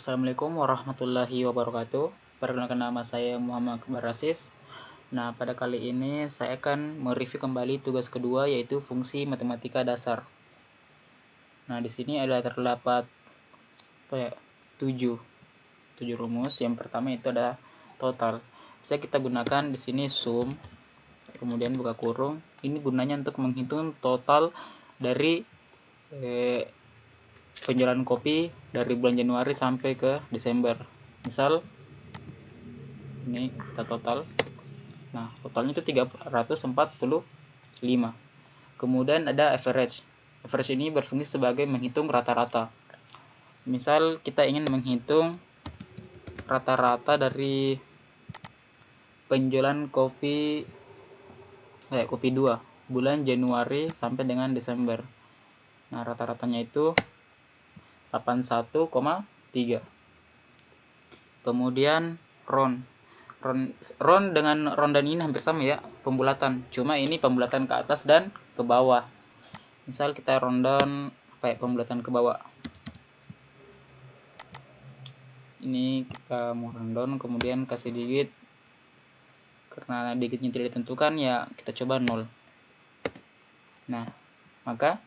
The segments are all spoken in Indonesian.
Assalamualaikum warahmatullahi wabarakatuh. Perkenalkan, nama saya Muhammad Akbar Aziz. Nah, pada kali ini saya akan mereview kembali tugas kedua, yaitu fungsi matematika dasar. Nah, di sini terdapat 7 rumus. Yang pertama itu adalah total. Bisa kita gunakan di sini sum, kemudian buka kurung. Ini gunanya untuk menghitung total dari penjualan kopi dari bulan Januari sampai ke Desember. Misal ini kita total. Nah, totalnya itu 345. Kemudian ada average. Average ini berfungsi sebagai menghitung rata-rata. Misal kita ingin menghitung rata-rata dari penjualan kopi 2 bulan Januari sampai dengan Desember. Nah, rata-ratanya itu 81,3. Kemudian round dengan rondan ini hampir sama ya, pembulatan, cuma ini pembulatan ke atas dan ke bawah. Misal kita rondan pembulatan ke bawah, ini kita mau rondan, kemudian kasih digit, karena digitnya tidak ditentukan ya kita coba 0. Nah, maka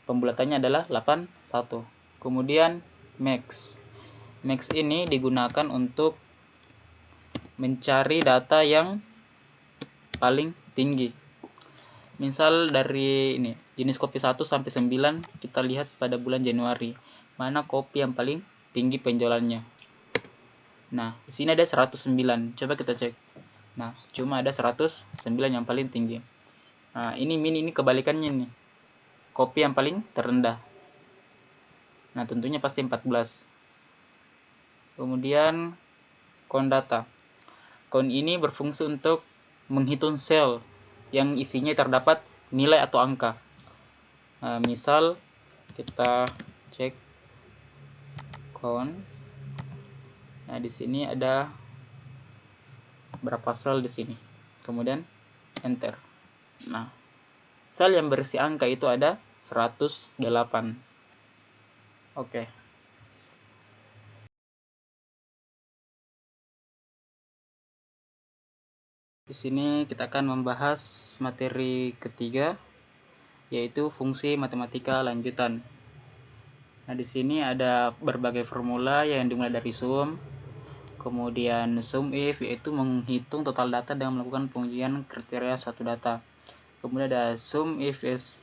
pembulatannya adalah 81. Kemudian max ini digunakan untuk mencari data yang paling tinggi. Misal dari ini jenis kopi 1 sampai 9 kita lihat pada bulan Januari, mana kopi yang paling tinggi penjualannya. Nah, di sini ada 109. Coba kita cek. Nah, cuma ada 109 yang paling tinggi. Nah, ini min, ini kebalikannya nih. Kopi yang paling terendah. Nah, tentunya pasti 14. Kemudian count data. Count ini berfungsi untuk menghitung sel yang isinya terdapat nilai atau angka. Nah, misal kita cek count. Nah, di sini ada berapa sel di sini. Kemudian enter. Nah, sel yang berisi angka itu ada 108. Oke. Di sini kita akan membahas materi ketiga, yaitu fungsi matematika lanjutan. Nah, di sini ada berbagai formula yang dimulai dari sum, kemudian sum if, yaitu menghitung total data dengan melakukan pengujian kriteria suatu data. Kemudian ada sum if is,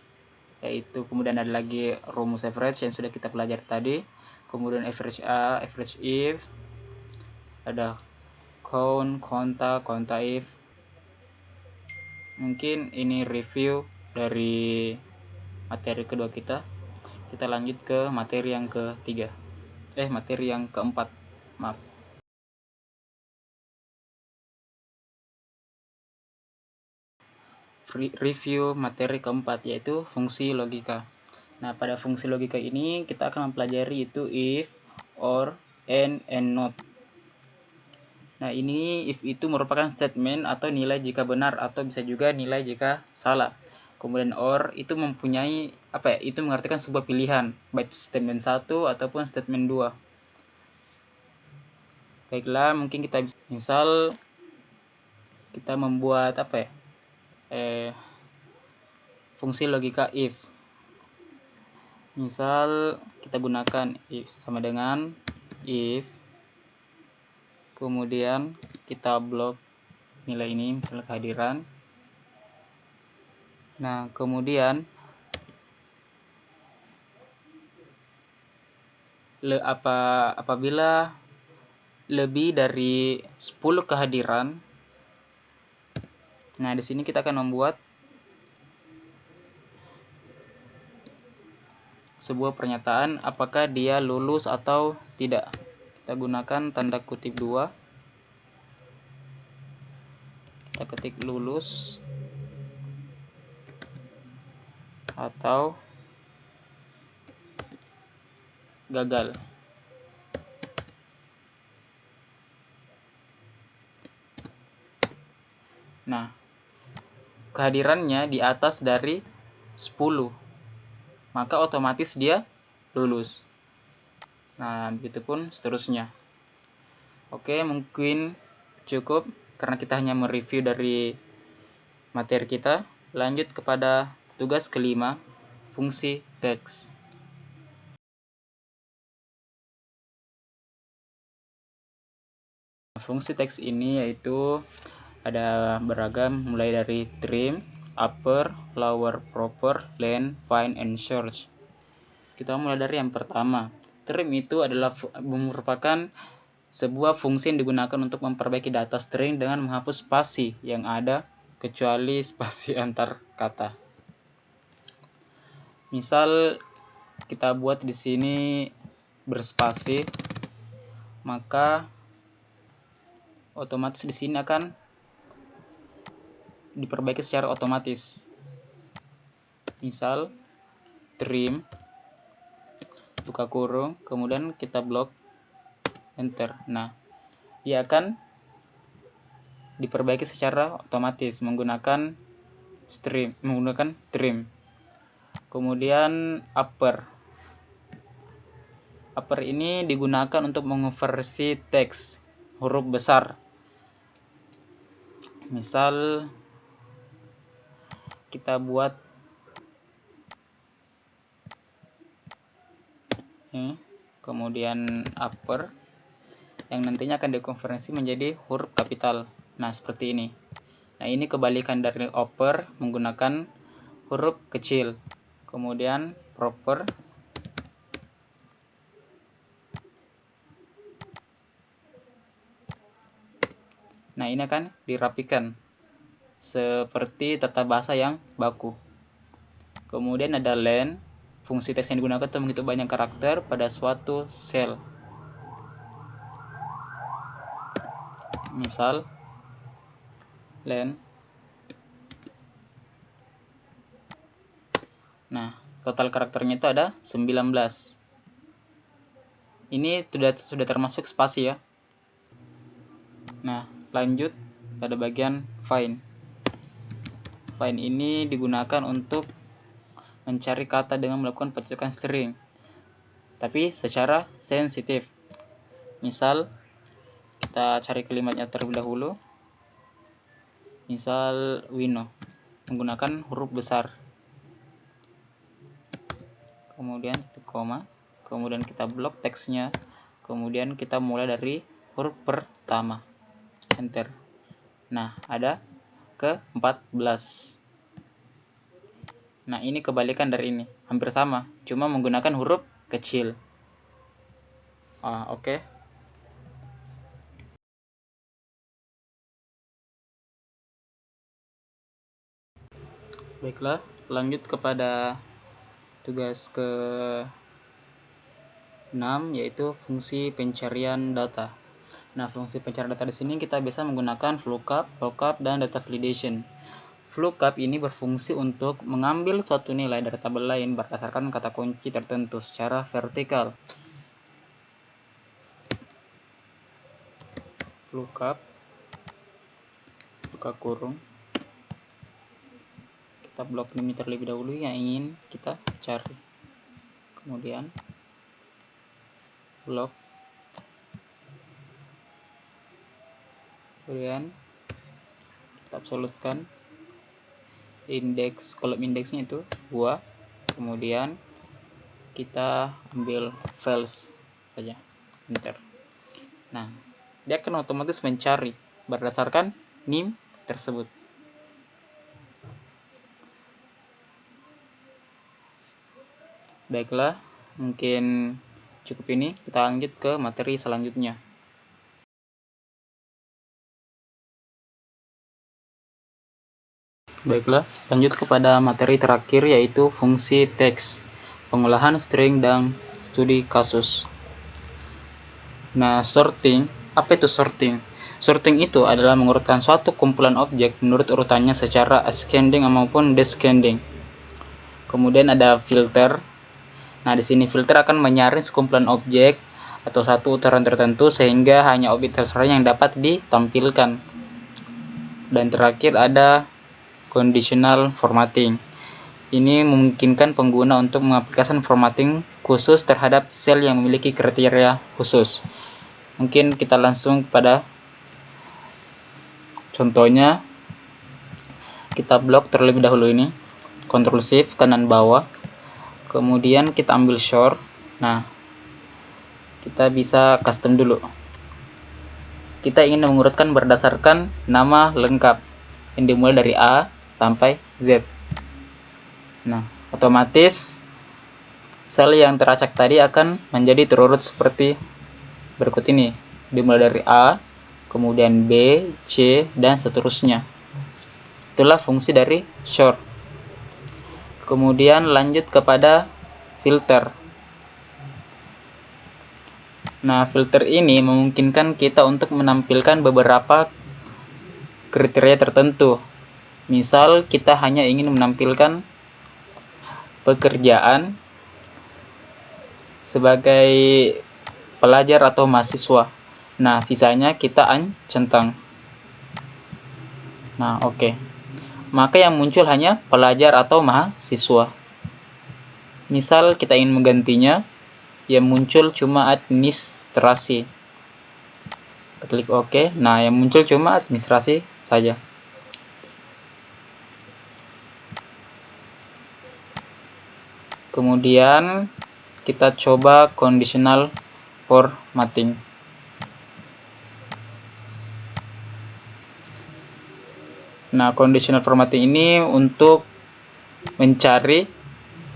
yaitu kemudian ada lagi rumus average yang sudah kita pelajari tadi. Kemudian average A, average if, ada count, conta if. Mungkin ini review dari materi kedua kita. Kita lanjut ke materi yang ketiga. Materi yang keempat. Maaf. Review materi keempat, yaitu fungsi logika. Nah, pada fungsi logika ini kita akan mempelajari itu if, or, and not. Nah, ini if itu merupakan statement atau nilai jika benar, atau bisa juga nilai jika salah. Kemudian or itu mempunyai itu mengartikan sebuah pilihan, baik statement 1 ataupun statement 2. Baiklah, mungkin kita bisa misal kita membuat fungsi logika if. Misal kita gunakan if sama dengan if, kemudian kita blok nilai ini, misalnya kehadiran. Nah, kemudian apabila lebih dari 10 kehadiran, nah di sini kita akan membuat sebuah pernyataan apakah dia lulus atau tidak. Kita gunakan tanda kutip 2. Kita ketik lulus atau gagal. Nah, kehadirannya di atas dari 10, maka otomatis dia lulus. Nah, begitupun seterusnya. Oke, mungkin cukup karena kita hanya mereview dari materi kita. Lanjut kepada tugas kelima, fungsi teks. Fungsi teks ini yaitu ada beragam, mulai dari trim, upper, lower, proper, len, find, and search. Kita mulai dari yang pertama. Trim itu adalah merupakan sebuah fungsi yang digunakan untuk memperbaiki data string dengan menghapus spasi yang ada kecuali spasi antar kata. Misal kita buat di sini berspasi, maka otomatis di sini akan diperbaiki secara otomatis. Misal trim, buka kurung, kemudian kita blok, enter. Nah, dia akan diperbaiki secara otomatis menggunakan trim. Kemudian upper ini digunakan untuk mengonversi teks huruf besar. Misal kita buat ini, kemudian upper yang nantinya akan dikonversi menjadi huruf kapital. Nah, seperti ini. Nah, ini kebalikan dari upper menggunakan huruf kecil. Kemudian proper, nah ini akan dirapikan seperti tata bahasa yang baku. Kemudian ada len, fungsi teks yang digunakan untuk menghitung banyak karakter pada suatu sel. Misal len. Nah, total karakternya itu ada 19. Ini sudah termasuk spasi ya. Nah, lanjut pada bagian find. Find ini digunakan untuk mencari kata dengan melakukan pencocokan string, tapi secara sensitif. Misal kita cari kalimatnya terlebih dahulu. Misal Wino menggunakan huruf besar, kemudian koma, kemudian kita blok teksnya, kemudian kita mulai dari huruf pertama, enter. Nah, ada ke 14. Nah, ini kebalikan dari ini, hampir sama, cuma menggunakan huruf kecil. Oke. Baiklah, lanjut kepada tugas ke-6, yaitu fungsi pencarian data. Nah, fungsi pencarian data di sini kita bisa menggunakan lookup, dan data validation. Lookup ini berfungsi untuk mengambil suatu nilai dari tabel lain berdasarkan kata kunci tertentu secara vertikal. Lookup, buka kurung, kita blok ini terlebih dahulu yang ingin kita cari, kemudian blok, kemudian kita absolutkan indeks, kolom indeksnya itu 2, kemudian kita ambil files saja, enter. Nah, dia akan otomatis mencari berdasarkan NIM tersebut. Baiklah, mungkin cukup ini. Kita lanjut ke materi selanjutnya. Baiklah, lanjut kepada materi terakhir, yaitu fungsi teks, pengolahan string, dan studi kasus. Nah, sorting. Apa itu sorting? Sorting itu adalah mengurutkan suatu kumpulan objek menurut urutannya secara ascending maupun descending. Kemudian ada filter. Nah, di sini filter akan menyaring sekumpulan objek atau satu urutan tertentu sehingga hanya objek terserah yang dapat ditampilkan. Dan terakhir ada conditional formatting. Ini memungkinkan pengguna untuk mengaplikasikan formatting khusus terhadap sel yang memiliki kriteria khusus. Mungkin kita langsung pada contohnya. Kita blok terlebih dahulu ini, Ctrl Shift kanan bawah, kemudian kita ambil short. Nah, kita bisa custom dulu. Kita ingin mengurutkan berdasarkan nama lengkap yang dimulai dari A sampai Z. Nah, otomatis sel yang teracak tadi akan menjadi terurut seperti berikut ini, dimulai dari A, kemudian B, C, dan seterusnya. Itulah fungsi dari sort. Kemudian lanjut kepada filter. Nah, filter ini memungkinkan kita untuk menampilkan beberapa kriteria tertentu. Misal kita hanya ingin menampilkan pekerjaan sebagai pelajar atau mahasiswa. Nah, sisanya kita centang. Nah, oke. Maka yang muncul hanya pelajar atau mahasiswa. Misal kita ingin menggantinya, yang muncul cuma administrasi. Kita klik OK. Nah, yang muncul cuma administrasi saja. Kemudian kita coba conditional formatting. Nah, conditional formatting ini untuk mencari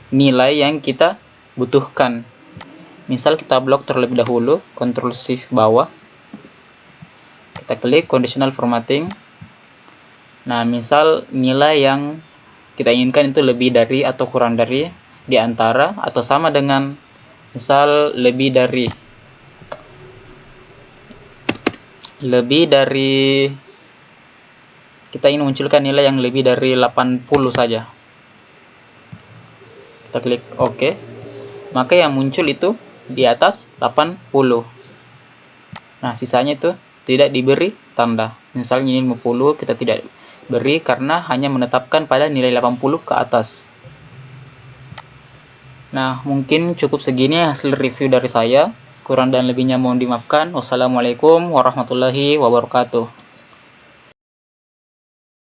nilai yang kita butuhkan. Misal kita blok terlebih dahulu, Ctrl Shift bawah, kita klik conditional formatting. Nah, misal nilai yang kita inginkan itu lebih dari atau kurang dari, di antara, atau sama dengan, misal lebih dari kita ingin munculkan nilai yang lebih dari 80 saja. Kita klik OK. Maka yang muncul itu di atas 80. Nah, sisanya itu tidak diberi tanda. Misalnya ini 50, kita tidak beri karena hanya menetapkan pada nilai 80 ke atas. Nah, mungkin cukup segini hasil review dari saya. Kurang dan lebihnya mohon dimaafkan. Wassalamualaikum warahmatullahi wabarakatuh.